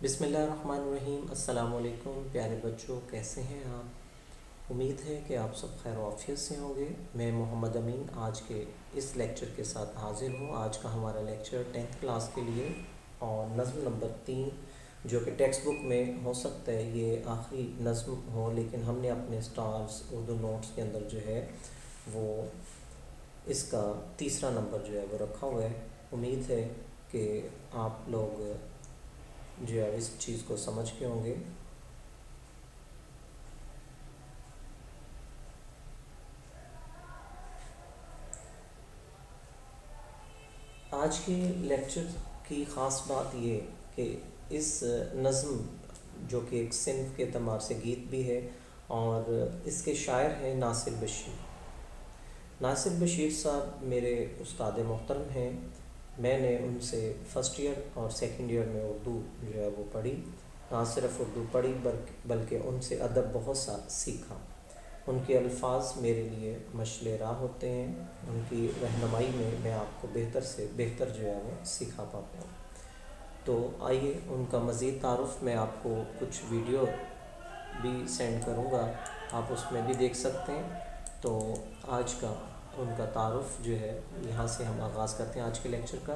بسم اللہ الرحمن الرحیم۔ السلام علیکم پیارے بچوں، کیسے ہیں آپ؟ امید ہے کہ آپ سب خیر و عافیت سے ہوں گے۔ میں محمد امین آج کے اس لیکچر کے ساتھ حاضر ہوں۔ آج کا ہمارا لیکچر 10th کلاس کے لیے اور نظم نمبر 3، جو کہ ٹیکسٹ بک میں ہو سکتا ہے یہ آخری نظم ہو، لیکن ہم نے اپنے اسٹارز اردو نوٹس کے اندر جو ہے وہ اس کا تیسرا نمبر جو ہے وہ رکھا ہوا ہے۔ امید ہے کہ آپ لوگ جو ہے اس چیز کو سمجھ کے ہوں گے۔ آج کے لیکچر کی خاص بات یہ کہ اس نظم جو کہ ایک صنف کے اعتبار سے گیت بھی ہے اور اس کے شاعر ہیں ناصر بشیر۔ ناصر بشیر صاحب میرے استاد محترم ہیں۔ میں نے ان سے فرسٹ ایئر اور سیکنڈ ایئر میں اردو جو ہے وہ پڑھی، نہ صرف اردو پڑھی بلکہ ان سے ادب بہت سا سیکھا۔ ان کے الفاظ میرے لیے مشعل راہ ہوتے ہیں، ان کی رہنمائی میں میں آپ کو بہتر سے بہتر جو ہے وہ سکھا پاتا ہوں۔ تو آئیے ان کا مزید تعارف، میں آپ کو کچھ ویڈیو بھی سینڈ کروں گا، آپ اس میں بھی دیکھ سکتے ہیں۔ تو آج کا ان کا تعارف جو ہے یہاں سے ہم آغاز کرتے ہیں آج کے لیکچر کا۔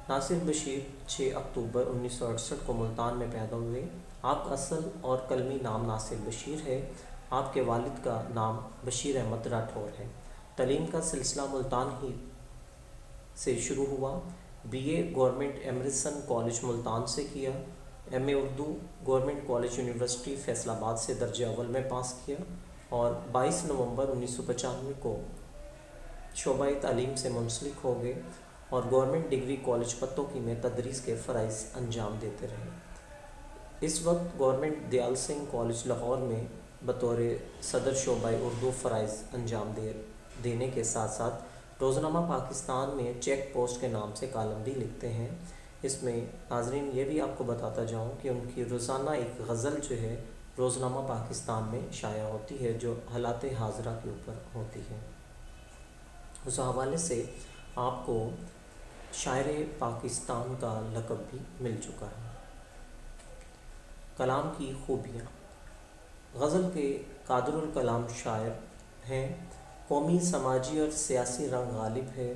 ناصر بشیر 6 اکتوبر 1968 کو ملتان میں پیدا ہوئے۔ آپ کا اصل اور قلمی نام ناصر بشیر ہے۔ آپ کے والد کا نام بشیر احمد راٹھور ہے۔ تعلیم کا سلسلہ ملتان ہی سے شروع ہوا۔ B A government Emerson college Multan سے کیا، M A Urdu government college university Faisalabad سے درجہ اول میں پاس کیا، اور 22 نومبر 1995 کو شعبہ تعلیم سے منسلک ہو گئے اور گورنمنٹ ڈگری کالج پتوکی میں تدریس کے فرائض انجام دیتے رہے۔ اس وقت گورنمنٹ دیال سنگھ کالج لاہور میں بطور صدر شعبہ اردو فرائض انجام دینے کے ساتھ ساتھ روزنامہ پاکستان میں چیک پوسٹ کے نام سے کالم بھی لکھتے ہیں۔ اس میں ناظرین یہ بھی آپ کو بتاتا جاؤں کہ ان کی روزانہ ایک غزل جو ہے روزنامہ پاکستان میں شائع ہوتی ہے، جو حالات حاضرہ کے اوپر ہوتی ہے۔ اس حوالے سے آپ کو شاعر پاکستان کا لقب بھی مل چکا ہے۔ کلام کی خوبیاں۔ غزل کے قادر الکلام شاعر ہیں۔ قومی، سماجی اور سیاسی رنگ غالب ہے۔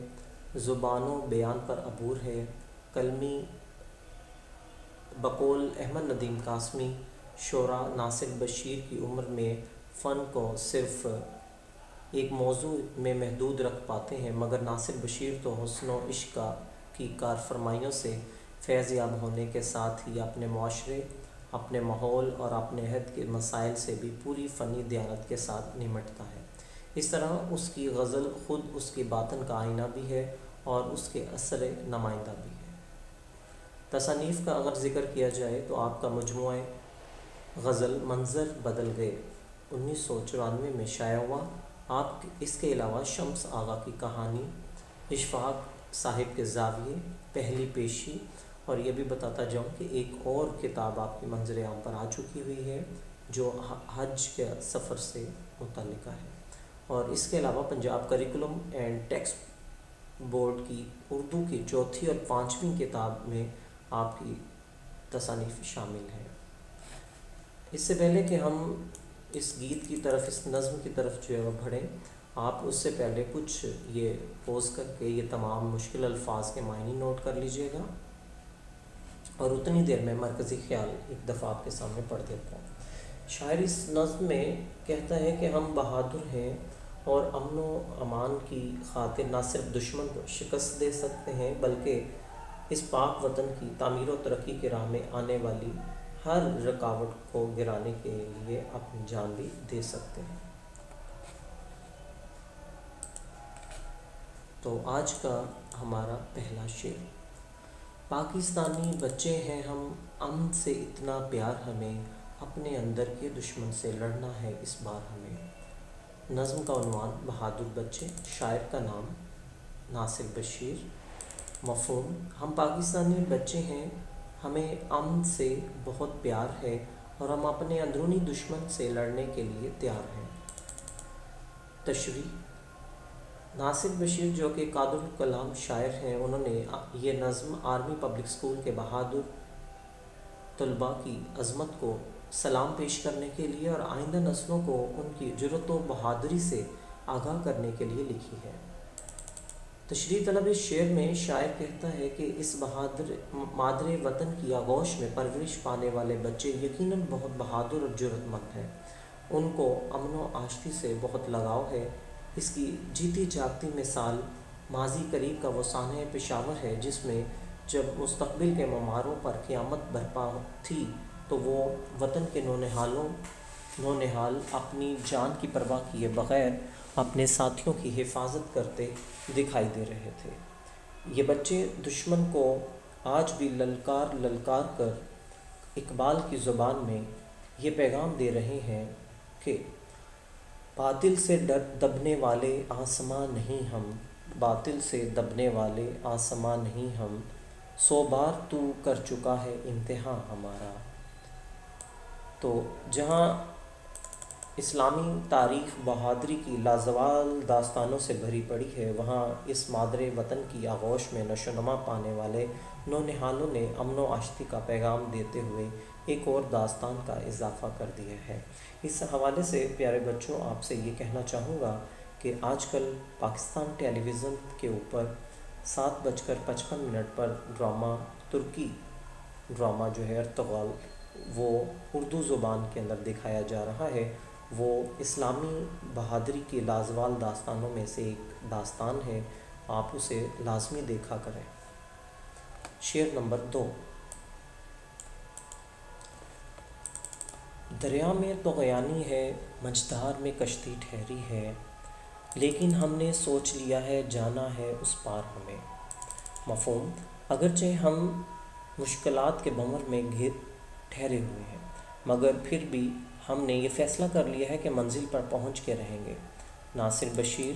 زبان و بیان پر عبور ہے۔ قلمی بقول احمد ندیم قاسمی شعراء ناصر بشیر کی عمر میں فن کو صرف ایک موضوع میں محدود رکھ پاتے ہیں، مگر ناصر بشیر تو حسن و عشق کی کارفرمائیوں سے فیض یاب ہونے کے ساتھ ہی اپنے معاشرے، اپنے ماحول اور اپنے عہد کے مسائل سے بھی پوری فنی دیانت کے ساتھ نمٹتا ہے۔ اس طرح اس کی غزل خود اس کی باطن کا آئینہ بھی ہے اور اس کے اثر نمائندہ بھی ہے۔ تصانیف کا اگر ذکر کیا جائے تو آپ کا مجموعہ غزل منظر بدل گئے 1994 میں شائع ہوا۔ آپ اس کے علاوہ شمس آغا کی کہانی، اشفاق صاحب کے زاویے، پہلی پیشی، اور یہ بھی بتاتا جاؤں کہ ایک اور کتاب آپ کی منظر عام پر آ چکی ہوئی ہے جو حج کے سفر سے متعلقہ ہے۔ اور اس کے علاوہ Punjab curriculum and text board کی اردو کی چوتھی اور پانچویں کتاب میں آپ کی تصانیف شامل ہیں۔ اس سے پہلے کہ ہم اس گیت کی طرف، اس نظم کی طرف جو ہے وہ بڑھیں، آپ اس سے پہلے کچھ یہ پوز کر کے یہ تمام مشکل الفاظ کے معنی نوٹ کر لیجئے گا، اور اتنی دیر میں مرکزی خیال ایک دفعہ آپ کے سامنے پڑھ دیتا ہوں۔ شاعر اس نظم میں کہتا ہے کہ ہم بہادر ہیں اور امن و امان کی خاطر نہ صرف دشمن کو شکست دے سکتے ہیں بلکہ اس پاک وطن کی تعمیر و ترقی کی راہ میں آنے والی ہر رکاوٹ کو گرانے کے لیے اپنی جان بھی دے سکتے ہیں۔ تو آج کا ہمارا پہلا شعر۔ پاکستانی بچے ہیں ہم، امن سے اتنا پیار ہمیں، اپنے اندر کے دشمن سے لڑنا ہے اس بار ہمیں۔ نظم کا عنوان بہادر بچے، شاعر کا نام ناصر بشیر۔ مفہوم: ہم پاکستانی بچے ہیں، ہمیں امن سے بہت پیار ہے اور ہم اپنے اندرونی دشمن سے لڑنے کے لیے تیار ہیں۔ تشریح: ناصر بشیر جو کہ قادر الکلام شاعر ہیں، انہوں نے یہ نظم آرمی پبلک اسکول کے بہادر طلباء کی عظمت کو سلام پیش کرنے کے لیے اور آئندہ نسلوں کو ان کی جرأت و بہادری سے آگاہ کرنے کے لیے لکھی ہے۔ تشریح طلب اس شعر میں شاعر کہتا ہے کہ اس مادر وطن کی آغوش میں پرورش پانے والے بچے یقیناً بہت بہادر اور جرأت مند ہیں۔ ان کو امن و آشتی سے بہت لگاؤ ہے۔ اس کی جیتی جاگتی مثال ماضی قریب کا وہ سانحہ پشاور ہے جس میں جب مستقبل کے معماروں پر قیامت برپا تھی تو وہ وطن کے نونہال اپنی جان کی پرواہ کیے بغیر اپنے ساتھیوں کی حفاظت کرتے دکھائی دے رہے تھے۔ یہ بچے دشمن کو آج بھی للکار کر اقبال کی زبان میں یہ پیغام دے رہے ہیں کہ باطل سے دبنے والے آسماں نہیں ہم، باطل سے دبنے والے آسماں نہیں ہم، 100 بار تو کر چکا ہے امتحاں ہمارا۔ تو جہاں اسلامی تاریخ بہادری کی لازوال داستانوں سے بھری پڑی ہے، وہاں اس مادر وطن کی آغوش میں نشو و نما پانے والے نونہالوں نے امن و آشتی کا پیغام دیتے ہوئے ایک اور داستان کا اضافہ کر دیا ہے۔ اس حوالے سے پیارے بچوں، آپ سے یہ کہنا چاہوں گا کہ آج کل پاکستان ٹیلی ویژن کے اوپر 7:55 پر ڈرامہ، ترکی ڈرامہ جو ہے ارطغرل، وہ اردو زبان کے اندر دکھایا جا رہا ہے۔ وہ اسلامی بہادری کی لازوال داستانوں میں سے ایک داستان ہے، آپ اسے لازمی دیکھا کریں۔ شعر نمبر 2۔ دریا میں طغیانی ہے، مجدار میں کشتی ٹھہری ہے، لیکن ہم نے سوچ لیا ہے جانا ہے اس پار ہمیں۔ مفہوم: اگرچہ ہم مشکلات کے بھنور میں ٹھہرے ہوئے ہیں، مگر پھر بھی ہم نے یہ فیصلہ کر لیا ہے کہ منزل پر پہنچ کے رہیں گے۔ ناصر بشیر،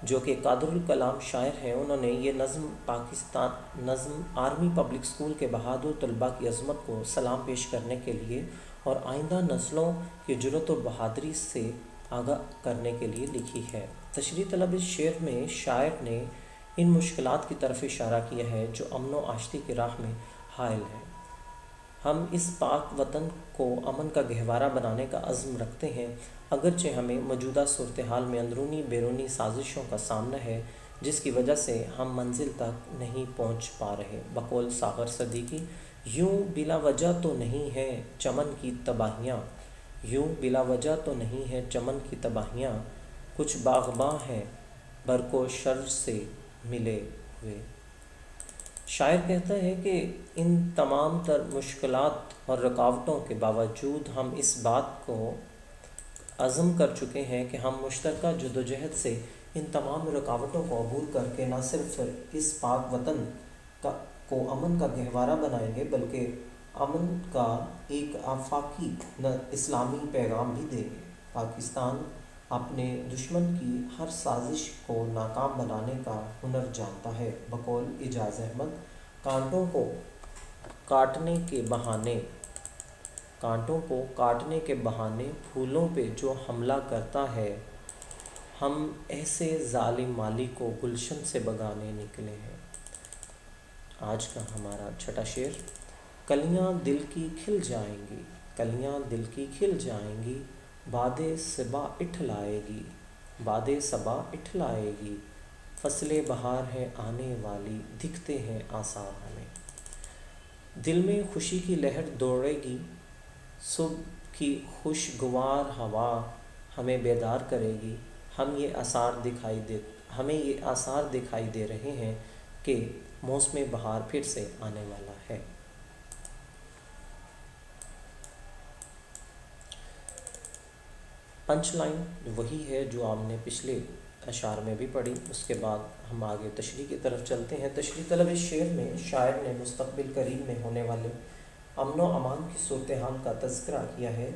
جو کہ قادر الکلام شاعر ہیں، انہوں نے یہ نظم آرمی پبلک اسکول کے بہادر طلباء کی عظمت کو سلام پیش کرنے کے لیے اور آئندہ نسلوں کی جرأت و بہادری سے آگاہ کرنے کے لیے لکھی ہے۔ تشریح طلب اس شعر میں شاعر نے ان مشکلات کی طرف اشارہ کیا ہے جو امن و آشتی کی راہ میں حائل ہیں۔ ہم اس پاک وطن کو امن کا گہوارہ بنانے کا عزم رکھتے ہیں، اگرچہ ہمیں موجودہ صورتحال میں اندرونی بیرونی سازشوں کا سامنا ہے جس کی وجہ سے ہم منزل تک نہیں پہنچ پا رہے۔ بقول ساغر صدیقی، یوں بلا وجہ تو نہیں ہے چمن کی تباہیاں، یوں بلا وجہ تو نہیں ہے چمن کی تباہیاں، کچھ باغباں ہیں برق و شرر سے ملے ہوئے۔ شاعر کہتا ہے کہ ان تمام تر مشکلات اور رکاوٹوں کے باوجود ہم اس بات کو عزم کر چکے ہیں کہ ہم مشترکہ جدوجہد سے ان تمام رکاوٹوں کو عبور کر کے نہ صرف اس پاک وطن کو امن کا گہوارہ بنائیں گے بلکہ امن کا ایک آفاقی اسلامی پیغام بھی دیں گے۔ پاکستان اپنے دشمن کی ہر سازش کو ناکام بنانے کا ہنر جانتا ہے۔ بقول اعجاز احمد، کانٹوں کو کاٹنے کے بہانے پھولوں پہ جو حملہ کرتا ہے، ہم ایسے ظالم مالی کو گلشن سے بگانے نکلے ہیں۔ آج کا ہمارا چھٹا شعر: کلیاں دل کی کھل جائیں گی، کلیاں دل کی کھل جائیں گی، باد صبا اٹھلائے گی، باد صبا اٹھلائے گی، فصل بہار ہے آنے والی، دکھتے ہیں آثار ہمیں۔ دل میں خوشی کی لہر دوڑے گی، صبح کی خوشگوار ہوا ہمیں بیدار کرے گی، ہمیں یہ آثار دکھائی دے رہے ہیں کہ موسم بہار پھر سے آنے والا ہے۔ پنچ لائن وہی ہے جو آپ نے پچھلے اشعار میں بھی پڑھی، اس کے بعد ہم آگے تشریح کی طرف چلتے ہیں۔ تشریح طلب اس شعر میں شاعر نے مستقبل قریب میں ہونے والے امن و امان کی صورتحال کا تذکرہ کیا ہے۔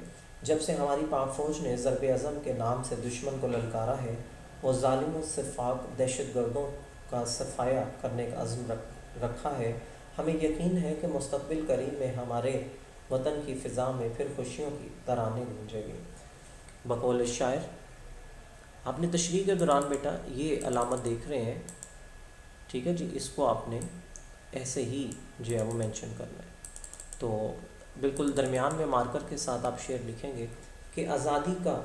جب سے ہماری پاک فوج نے ضرب عظم کے نام سے دشمن کو للکارا ہے، وہ ظالم و سفاک دہشت گردوں کا صفایا کرنے کا عزم رکھا ہے، ہمیں یقین ہے کہ مستقبل قریب میں ہمارے وطن کی فضا میں پھر خوشیوں کی ترانے گونجیں گے۔ بقول شاعر، آپ نے تشریح کے دوران بیٹا یہ علامت دیکھ رہے ہیں، ٹھیک ہے جی، اس کو آپ نے ایسے ہی جو ہے وہ مینشن کرنا ہے۔ تو بالکل درمیان میں مارکر کے ساتھ آپ شعر لکھیں گے کہ آزادی کا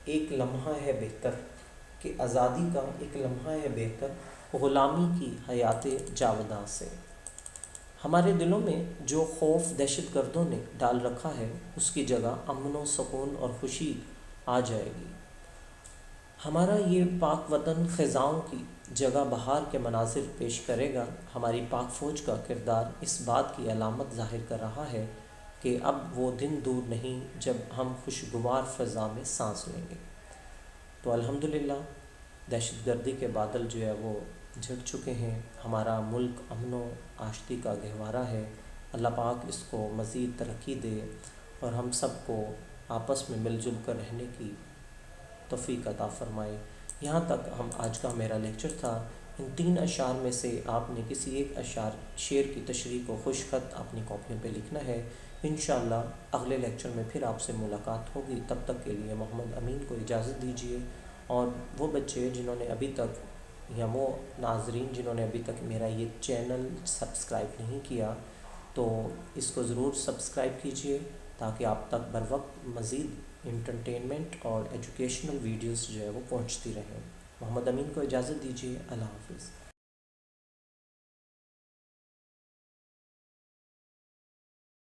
ایک لمحہ ہے بہتر، کہ آزادی کا ایک لمحہ ہے بہتر غلامی کی حیات جاوداں سے۔ ہمارے دلوں میں جو خوف دہشت گردوں نے ڈال رکھا ہے اس کی جگہ امن و سکون اور خوشی آ جائے گی۔ ہمارا یہ پاک وطن خزاؤں کی جگہ بہار کے مناظر پیش کرے گا۔ ہماری پاک فوج کا کردار اس بات کی علامت ظاہر کر رہا ہے کہ اب وہ دن دور نہیں جب ہم خوشگوار فضا میں سانس لیں گے۔ تو الحمدللہ دہشت گردی کے بادل جو ہے وہ جھڑ چکے ہیں، ہمارا ملک امن و آشتی کا گہوارہ ہے۔ اللہ پاک اس کو مزید ترقی دے اور ہم سب کو آپس میں مل جل کر رہنے کی توفیق عطا فرمائے۔ یہاں تک ہم آج کا میرا لیکچر تھا۔ ان 3 اشعار میں سے آپ نے کسی ایک شعر کی تشریح کو خوش خط اپنی کاپیوں پہ لکھنا ہے۔ انشاءاللہ اگلے لیکچر میں پھر آپ سے ملاقات ہوگی۔ تب تک کے لیے محمد امین کو اجازت دیجیے، اور وہ بچے جنہوں نے ابھی تک یا وہ ناظرین جنہوں نے ابھی تک میرا یہ چینل سبسکرائب نہیں کیا تو اس کو ضرور سبسکرائب کیجیے تاکہ آپ تک بر وقت مزید انٹرٹینمنٹ اور ایجوکیشنل ویڈیوز جو ہے وہ پہنچتی رہیں۔ محمد امین کو اجازت دیجیے، اللہ حافظ۔